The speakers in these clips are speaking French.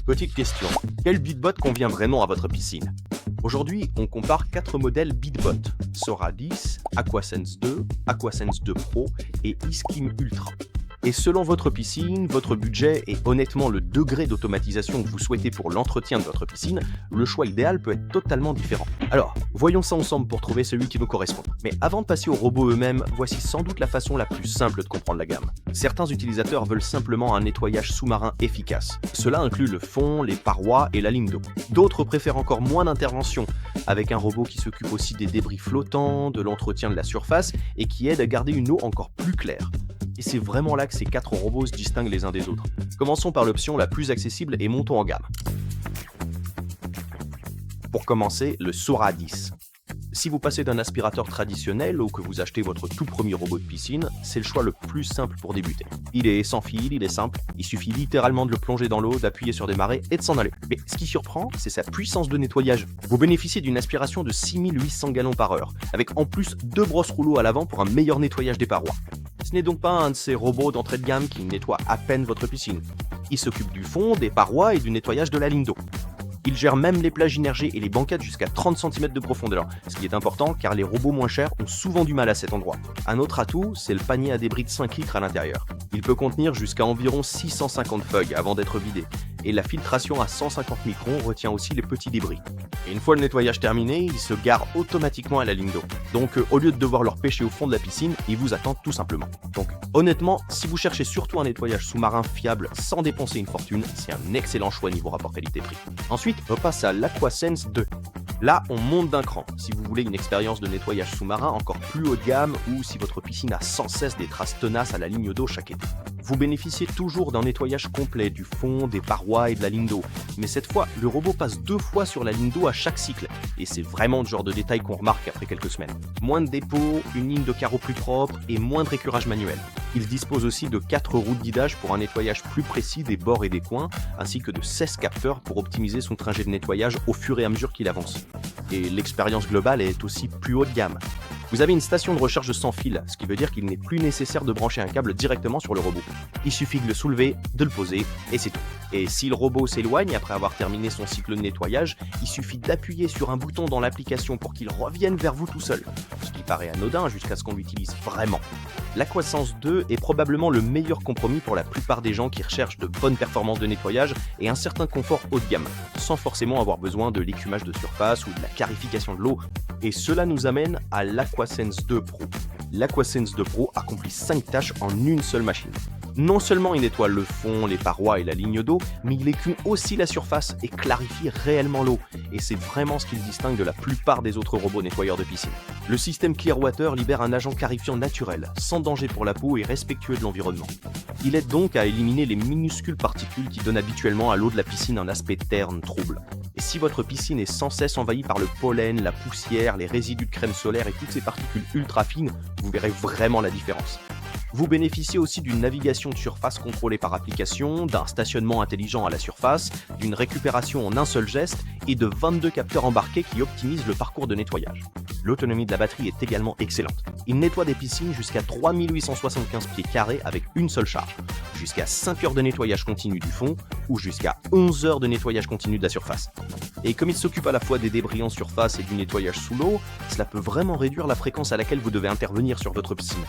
Petite question, quel BeatBot convient vraiment à votre piscine? Aujourd'hui, on compare 4 modèles BeatBot, Sora 10, Aquasense 2, Aquasense 2 Pro et eSkim Ultra. Et selon votre piscine, votre budget et honnêtement le degré d'automatisation que vous souhaitez pour l'entretien de votre piscine, le choix idéal peut être totalement différent. Alors, voyons ça ensemble pour trouver celui qui vous correspond. Mais avant de passer aux robots eux-mêmes, voici sans doute la façon la plus simple de comprendre la gamme. Certains utilisateurs veulent simplement un nettoyage sous-marin efficace. Cela inclut le fond, les parois et la ligne d'eau. D'autres préfèrent encore moins d'intervention, avec un robot qui s'occupe aussi des débris flottants, de l'entretien de la surface et qui aide à garder une eau encore plus claire. Et c'est vraiment là que ces 4 robots se distinguent les uns des autres. Commençons par l'option la plus accessible et montons en gamme. Pour commencer, le Sora 10. Si vous passez d'un aspirateur traditionnel ou que vous achetez votre tout premier robot de piscine, c'est le choix le plus simple pour débuter. Il est sans fil, il est simple, il suffit littéralement de le plonger dans l'eau, d'appuyer sur des marées et de s'en aller. Mais ce qui surprend, c'est sa puissance de nettoyage. Vous bénéficiez d'une aspiration de 6800 gallons par heure, avec en plus 2 brosses rouleaux à l'avant pour un meilleur nettoyage des parois. Ce n'est donc pas un de ces robots d'entrée de gamme qui nettoie à peine votre piscine. Il s'occupe du fond, des parois et du nettoyage de la ligne d'eau. Il gère même les plages immergées et les banquettes jusqu'à 30 cm de profondeur, ce qui est important car les robots moins chers ont souvent du mal à cet endroit. Un autre atout, c'est le panier à débris de 5 litres à l'intérieur. Il peut contenir jusqu'à environ 650 feuilles avant d'être vidé, et la filtration à 150 microns retient aussi les petits débris. Et une fois le nettoyage terminé, il se gare automatiquement à la ligne d'eau. Donc au lieu de devoir leur pêcher au fond de la piscine, il vous attend tout simplement. Donc honnêtement, si vous cherchez surtout un nettoyage sous-marin fiable sans dépenser une fortune, c'est un excellent choix niveau rapport qualité-prix. Ensuite, on passe à l'Aquasense 2. Là, on monte d'un cran, si vous voulez une expérience de nettoyage sous-marin encore plus haut de gamme ou si votre piscine a sans cesse des traces tenaces à la ligne d'eau chaque été. Vous bénéficiez toujours d'un nettoyage complet du fond, des parois et de la ligne d'eau, mais cette fois, le robot passe 2 fois sur la ligne d'eau à chaque cycle, et c'est vraiment le genre de détail qu'on remarque après quelques semaines. Moins de dépôts, une ligne de carreaux plus propre et moins de récurage manuel. Il dispose aussi de 4 roues de guidage pour un nettoyage plus précis des bords et des coins, ainsi que de 16 capteurs pour optimiser son trajet de nettoyage au fur et à mesure qu'il avance. Et l'expérience globale est aussi plus haut de gamme. Vous avez une station de recharge sans fil, ce qui veut dire qu'il n'est plus nécessaire de brancher un câble directement sur le robot. Il suffit de le soulever, de le poser, et c'est tout. Et si le robot s'éloigne après avoir terminé son cycle de nettoyage, il suffit d'appuyer sur un bouton dans l'application pour qu'il revienne vers vous tout seul. Ce qui paraît anodin jusqu'à ce qu'on l'utilise vraiment. L'Aquasense 2 est probablement le meilleur compromis pour la plupart des gens qui recherchent de bonnes performances de nettoyage et un certain confort haut de gamme, sans forcément avoir besoin de l'écumage de surface ou de la clarification de l'eau. Et cela nous amène à l'Aquasense 2 Pro. L'Aquasense 2 Pro accomplit 5 tâches en une seule machine. Non seulement il nettoie le fond, les parois et la ligne d'eau, mais il écume aussi la surface et clarifie réellement l'eau. Et c'est vraiment ce qui le distingue de la plupart des autres robots nettoyeurs de piscine. Le système Clearwater libère un agent clarifiant naturel, sans danger pour la peau et respectueux de l'environnement. Il aide donc à éliminer les minuscules particules qui donnent habituellement à l'eau de la piscine un aspect terne, trouble. Et si votre piscine est sans cesse envahie par le pollen, la poussière, les résidus de crème solaire et toutes ces particules ultra fines, vous verrez vraiment la différence. Vous bénéficiez aussi d'une navigation de surface contrôlée par application, d'un stationnement intelligent à la surface, d'une récupération en un seul geste et de 22 capteurs embarqués qui optimisent le parcours de nettoyage. L'autonomie de la batterie est également excellente. Il nettoie des piscines jusqu'à 3875 pieds carrés avec une seule charge, jusqu'à 5 heures de nettoyage continu du fond ou jusqu'à 11 heures de nettoyage continu de la surface. Et comme il s'occupe à la fois des débris en surface et du nettoyage sous l'eau, cela peut vraiment réduire la fréquence à laquelle vous devez intervenir sur votre piscine.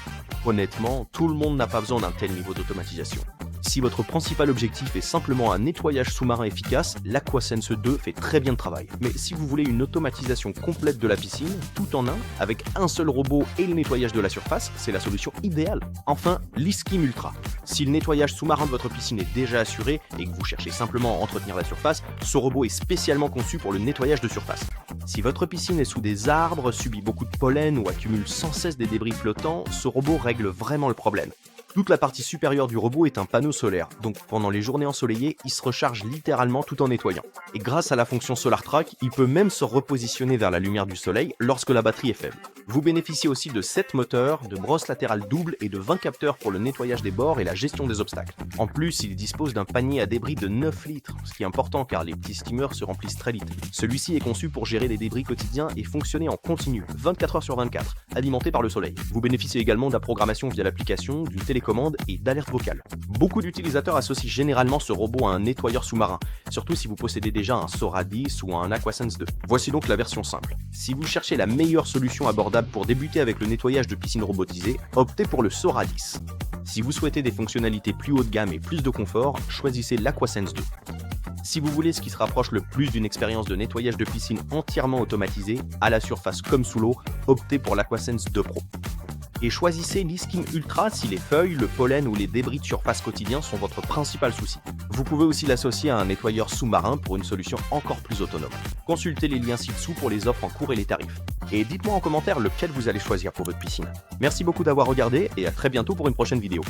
Honnêtement, tout le monde n'a pas besoin d'un tel niveau d'automatisation. Si votre principal objectif est simplement un nettoyage sous-marin efficace, l'Aquasense 2 fait très bien le travail. Mais si vous voulez une automatisation complète de la piscine, tout en un, avec un seul robot et le nettoyage de la surface, c'est la solution idéale. Enfin, l'eSkim Ultra. Si le nettoyage sous-marin de votre piscine est déjà assuré et que vous cherchez simplement à entretenir la surface, ce robot est spécialement conçu pour le nettoyage de surface. Si votre piscine est sous des arbres, subit beaucoup de pollen ou accumule sans cesse des débris flottants, ce robot règle vraiment le problème. Toute la partie supérieure du robot est un panneau solaire, donc pendant les journées ensoleillées, il se recharge littéralement tout en nettoyant. Et grâce à la fonction Solar Track, il peut même se repositionner vers la lumière du soleil lorsque la batterie est faible. Vous bénéficiez aussi de 7 moteurs, de brosses latérales doubles et de 20 capteurs pour le nettoyage des bords et la gestion des obstacles. En plus, il dispose d'un panier à débris de 9 litres, ce qui est important car les petits steamers se remplissent très vite. Celui-ci est conçu pour gérer les débris quotidiens et fonctionner en continu, 24 heures sur 24, alimenté par le soleil. Vous bénéficiez également de la programmation via l'application, d'une télécommande et d'alertes vocales. Beaucoup d'utilisateurs associent généralement ce robot à un nettoyeur sous-marin, surtout si vous possédez déjà un Sora 10 ou un Aquasense 2. Voici donc la version simple. Si vous cherchez la meilleure solution abordable pour débuter avec le nettoyage de piscine robotisée, optez pour le Sora 10. Si vous souhaitez des fonctionnalités plus haut de gamme et plus de confort, choisissez l'Aquasense 2. Si vous voulez ce qui se rapproche le plus d'une expérience de nettoyage de piscine entièrement automatisée, à la surface comme sous l'eau, optez pour l'Aquasense 2 Pro. Et choisissez l'e-Skim Ultra si les feuilles, le pollen ou les débris de surface quotidiens sont votre principal souci. Vous pouvez aussi l'associer à un nettoyeur sous-marin pour une solution encore plus autonome. Consultez les liens ci-dessous pour les offres en cours et les tarifs. Et dites-moi en commentaire lequel vous allez choisir pour votre piscine. Merci beaucoup d'avoir regardé et à très bientôt pour une prochaine vidéo.